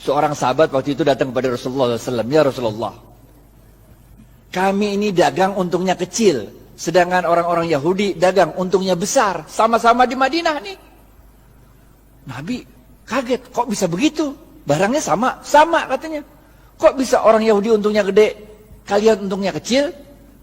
Seorang sahabat waktu itu datang kepada Rasulullah SAW. Ya Rasulullah, kami ini dagang untungnya kecil, sedangkan orang-orang Yahudi dagang untungnya besar. Sama-sama di Madinah nih. Nabi kaget, kok bisa begitu? Barangnya sama, sama katanya. Kok bisa orang Yahudi untungnya gede, kalian untungnya kecil?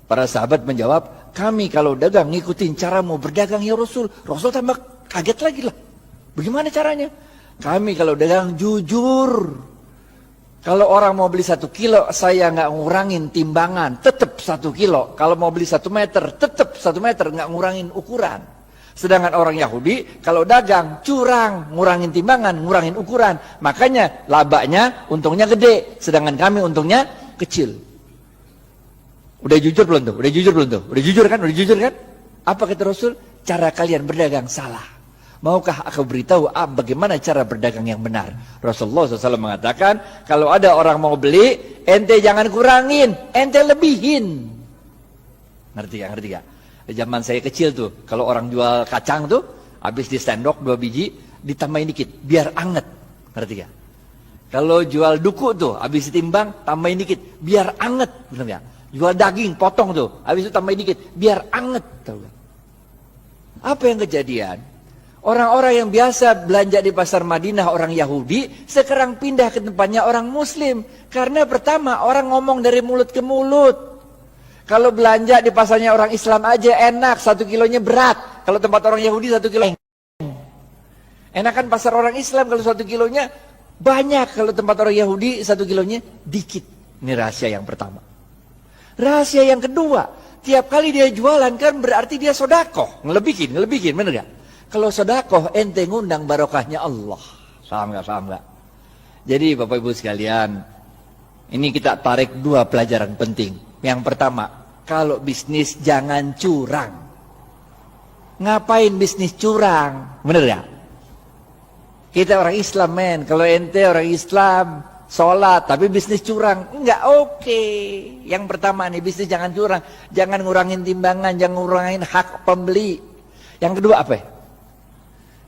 Para sahabat menjawab, kami kalau dagang ngikutin cara mau berdagang ya Rasul. Rasul tambah kaget lagi lah. Bagaimana caranya? Kami kalau dagang jujur. Kalau orang mau beli 1 kilo, saya nggak ngurangin timbangan, tetap 1 kilo. Kalau mau beli 1 meter, tetap 1 meter, nggak ngurangin ukuran. Sedangkan orang Yahudi, kalau dagang, curang, ngurangin timbangan, ngurangin ukuran. Makanya labanya, untungnya gede. Sedangkan kami untungnya kecil. Udah jujur belum tuh? Udah jujur belum tuh? Udah jujur kan? Udah jujur kan? Apa kata Rasul? Cara kalian berdagang salah. Maukah aku beritahu bagaimana cara berdagang yang benar? Rasulullah SAW mengatakan, kalau ada orang mau beli, ente jangan kurangin, ente lebihin. Ngerti gak? Ngerti gak? Zaman saya kecil tuh, kalau orang jual kacang tuh, habis di sendok 2 biji, ditambahin dikit, biar anget. Ngerti gak? Kalau jual duku tuh, habis ditimbang, tambahin dikit, biar anget. Bener gak? Jual daging, potong tuh, habis itu tambahin dikit, biar anget. Tahu gak? Apa yang kejadian? Orang-orang yang biasa belanja di pasar Madinah, orang Yahudi, sekarang pindah ke tempatnya orang Muslim. Karena pertama, orang ngomong dari mulut ke mulut. Kalau belanja di pasarnya orang Islam aja enak, 1 kilonya berat. Kalau tempat orang Yahudi 1 kilo. Enakan pasar orang Islam kalau 1 kilonya banyak. Kalau tempat orang Yahudi 1 kilonya dikit. Ini rahasia yang pertama. Rahasia yang kedua, tiap kali dia jualan kan berarti dia sodakoh. Ngelebihin, bener gak? Kalau sodakoh ente ngundang barokahnya Allah. Paham gak? Paham gak? Jadi Bapak Ibu sekalian, ini kita tarik 2 pelajaran penting. Yang pertama, kalau bisnis jangan curang. Ngapain bisnis curang? Bener gak? Kita orang Islam men. Kalau ente orang Islam, sholat tapi bisnis curang, enggak oke. Yang pertama nih, bisnis jangan curang. Jangan ngurangin timbangan, jangan ngurangin hak pembeli. Yang kedua apa ya?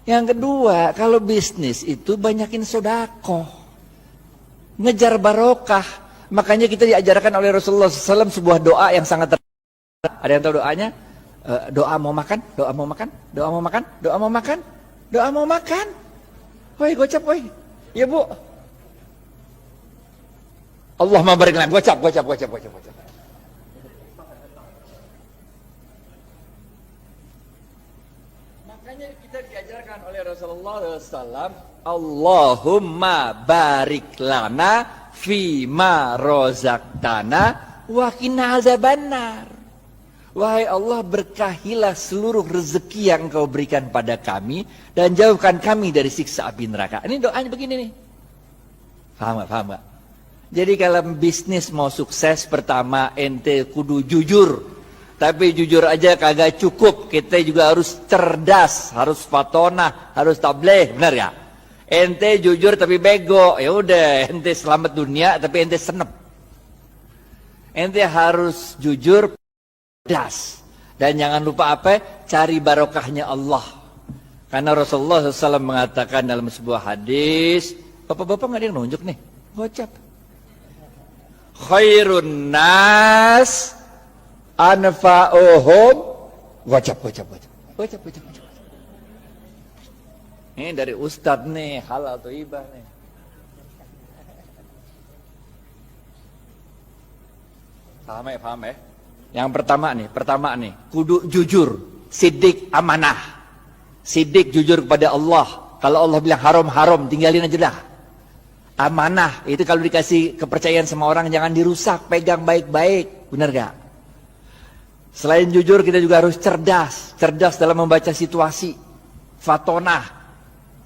Yang kedua, kalau bisnis itu banyakin sodakoh. Ngejar barokah. Makanya kita diajarkan oleh Rasulullah SAW sebuah doa yang sangat ada yang tahu doanya? Doa mau makan, doa mau makan, doa mau makan, doa mau makan, doa mau makan. Woi, gocap woi. Ya Bu. Allahumma barik lana. Gocap. Makanya kita diajarkan oleh Rasulullah SAW, Allahumma barik lana fima rozaqtana wa qina azabannar. Wahai Allah, berkahilah seluruh rezeki yang Engkau berikan pada kami dan jauhkan kami dari siksa api neraka. Ini doanya begini nih. Paham gak? Jadi kalau bisnis mau sukses, pertama ente kudu jujur. Tapi jujur aja kagak cukup. Kita juga harus cerdas, harus fatonah, harus tabligh, benar ya? Ente jujur tapi bego, ya udah ente selamat dunia tapi ente senep. Ente harus jujur, cerdas. Dan jangan lupa apa? Cari barokahnya Allah. Karena Rasulullah SAW mengatakan dalam sebuah hadis, bapak-bapak nggak ada yang nunjuk nih, gocap. Khairun nas anfa'uhum, gocap. Ini dari Ustadz nih, halal atau ibah nih. Paham ya? Yang pertama nih, kudu jujur, sidik amanah. Sidik jujur kepada Allah. Kalau Allah bilang haram, tinggalin aja dah. Amanah, itu kalau dikasih kepercayaan sama orang jangan dirusak, pegang baik-baik. Benar gak? Selain jujur kita juga harus cerdas dalam membaca situasi. Fatonah.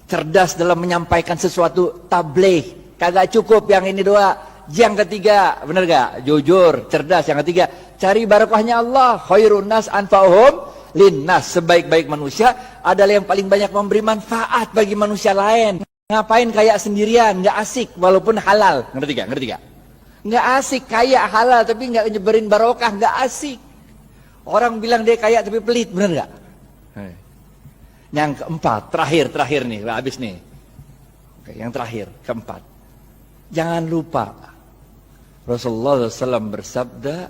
Cerdas dalam menyampaikan sesuatu, tabligh. Kagak cukup yang ini doa. Yang ketiga, benar gak? Jujur, cerdas. Yang ketiga, cari barokahnya Allah. Khairun nas anfa'uhum linnas. Sebaik-baik manusia adalah yang paling banyak memberi manfaat bagi manusia lain. Ngapain kayak sendirian, nggak asik walaupun halal. Ngerti gak? Nggak asik kaya halal tapi nggak nyebarin barokah, nggak asik. Orang bilang dia kaya tapi pelit, bener gak? Yang keempat, terakhir nih, habis nih. Oke, yang terakhir, keempat. Jangan lupa Rasulullah SAW bersabda,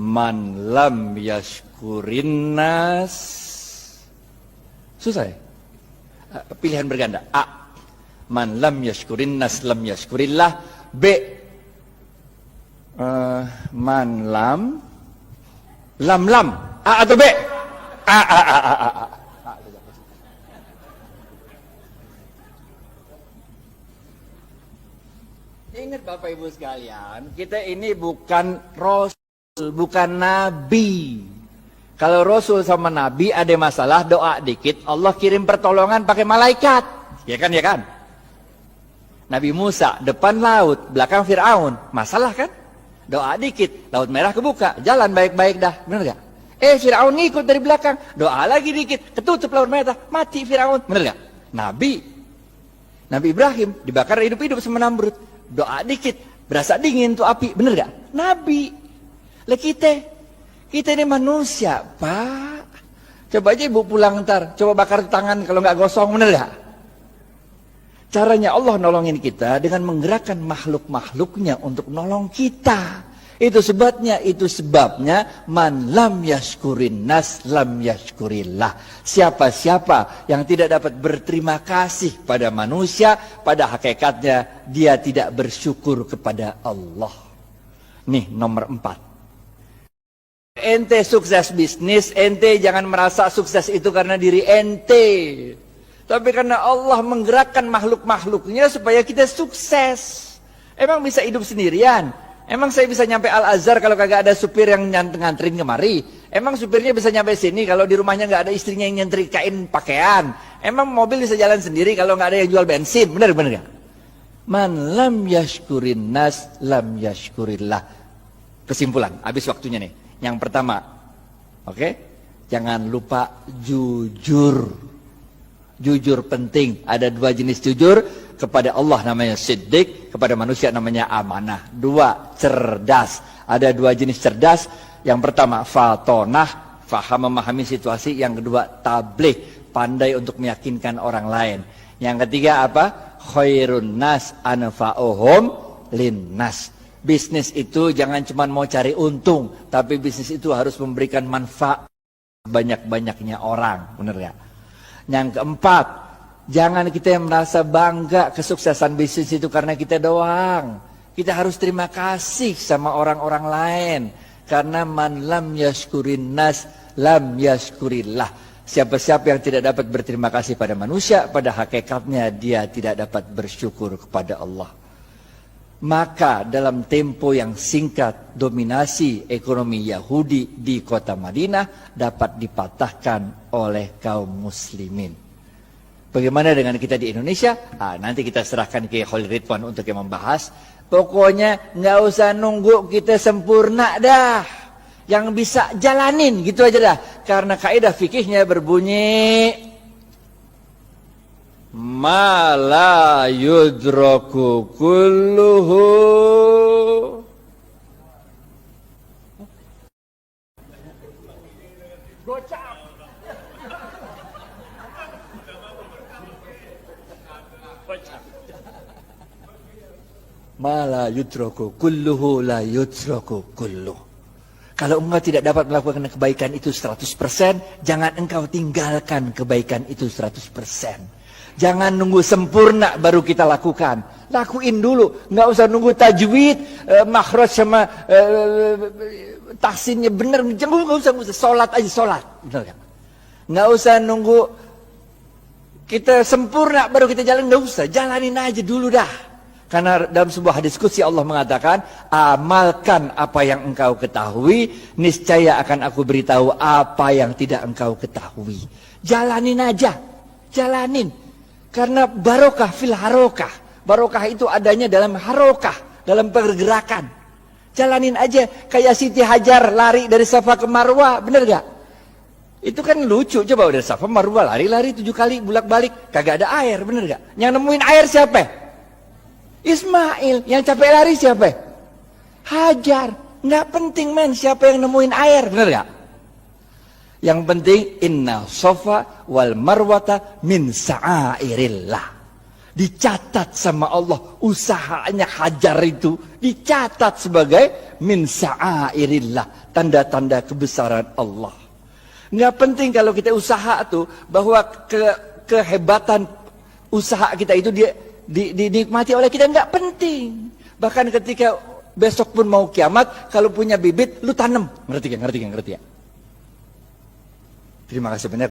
man lam yashkurin nas. Susah ya? Pilihan berganda. A, man lam yashkurin nas lam yashkurillah. B, man lam A atau B? A. Ingat Bapak Ibu sekalian, kita ini bukan Rasul, bukan Nabi. Kalau Rasul sama Nabi ada masalah, doa dikit, Allah kirim pertolongan pakai malaikat. Ya kan, ya kan? Nabi Musa, depan laut, belakang Fir'aun. Masalah kan? Doa dikit, laut merah kebuka, jalan baik-baik dah. Bener gak? Fir'aun ngikut dari belakang, doa lagi dikit, ketutup laut merah, mati Fir'aun. Bener gak? Nabi Ibrahim dibakar hidup-hidup sama Namrud. Doa dikit, berasa dingin tuh api. Bener gak? Nabi. Lah kita ini manusia, Pak. Coba aja ibu pulang ntar, coba bakar tangan kalau nggak gosong, bener gak? Caranya Allah nolongin kita dengan menggerakkan makhluk-makhluknya untuk nolong kita. Itu sebabnya man lam yashkurin nas lam yashkurillah. Siapa-siapa yang tidak dapat berterima kasih pada manusia, pada hakikatnya dia tidak bersyukur kepada Allah. Nih nomor 4. Ente sukses bisnis, ente jangan merasa sukses itu karena diri ente, tapi karena Allah menggerakkan makhluk-makhluknya supaya kita sukses. Emang bisa hidup sendirian? Emang saya bisa nyampe Al-Azhar kalau kagak ada supir yang nganterin kemari? Emang supirnya bisa nyampe sini kalau di rumahnya nggak ada istrinya yang nyetrikain pakaian? Emang mobil bisa jalan sendiri kalau nggak ada yang jual bensin? Bener gak? Man lam yashkurin nas lam yashkurillah. Kesimpulan, habis waktunya nih. Yang pertama, oke? Jangan lupa jujur. Jujur penting. Ada 2 jenis jujur. Kepada Allah namanya siddiq, kepada manusia namanya amanah. 2, cerdas. Ada 2 jenis cerdas. Yang pertama, fatonah, faham memahami situasi. Yang kedua, tabligh, pandai untuk meyakinkan orang lain. Yang ketiga apa? Khairun nas anfa'uhum linnas. Bisnis itu jangan cuma mau cari untung, tapi bisnis itu harus memberikan manfaat banyak-banyaknya orang. Benar ya? Yang keempat, jangan kita yang merasa bangga kesuksesan bisnis itu karena kita doang. Kita harus terima kasih sama orang-orang lain. Karena man lam yashkurin nas lam yashkurillah. Siapa-siapa yang tidak dapat berterima kasih pada manusia, pada hakikatnya dia tidak dapat bersyukur kepada Allah. Maka dalam tempo yang singkat, dominasi ekonomi Yahudi di kota Madinah dapat dipatahkan oleh kaum muslimin. Bagaimana dengan kita di Indonesia? Nanti kita serahkan ke Khalil Ridwan untuk yang membahas. Pokoknya nggak usah nunggu kita sempurna dah. Yang bisa jalanin gitu aja dah. Karena kaidah fikihnya berbunyi ma la yudraku kulluhu ma la yudraku kulluhu la yudraku kulluh. Kalau engkau tidak dapat melakukan kebaikan itu 100%, jangan engkau tinggalkan kebaikan itu 100%. Jangan nunggu sempurna baru kita lakukan. Lakuin dulu. Nggak usah nunggu tajwid, makhraj sama tahsinnya benar. Nggak usah. Sholat aja sholat. Nggak usah nunggu kita sempurna baru kita jalan. Nggak usah. Jalanin aja dulu dah. Karena dalam sebuah hadis qudsi Allah mengatakan, amalkan apa yang engkau ketahui, niscaya akan aku beritahu apa yang tidak engkau ketahui. Jalanin aja. Jalanin. Karena barokah fil harokah. Barokah itu adanya dalam harokah, dalam pergerakan. Jalanin aja kayak Siti Hajar lari dari Safa ke Marwah, bener gak? Itu kan lucu, coba dari Safa Marwah lari-lari 7 kali bolak-balik, kagak ada air, bener gak? Yang nemuin air siapa? Ismail. Yang capek lari siapa? Hajar. Nggak penting men siapa yang nemuin air, bener gak? Yang penting inna sofa wal marwata min sa'airillah. dicatat sama Allah. Usahanya Hajar itu dicatat sebagai min sya'airillah, tanda-tanda kebesaran Allah. Nggak penting kalau kita usaha tuh, bahwa kehebatan usaha kita itu dinikmati oleh kita, nggak penting. Bahkan ketika besok pun mau kiamat, kalau punya bibit lu tanam. Ngerti ya? Terima kasih banyak.